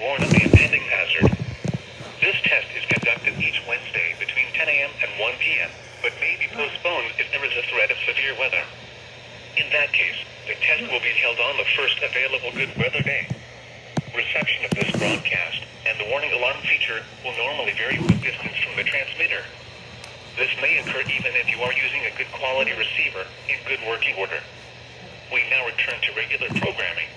warn of the impending hazard. This test is conducted each Wednesday between 10 a.m. and 1 p.m., but may be postponed if there is a threat of severe weather. In that case, the test will be held on the first available good weather day. Reception of this broadcast and the warning alarm feature will normally vary with distance from the transmitter. This may occur even if you are using a good quality receiver in good working order. We now return to regular programming.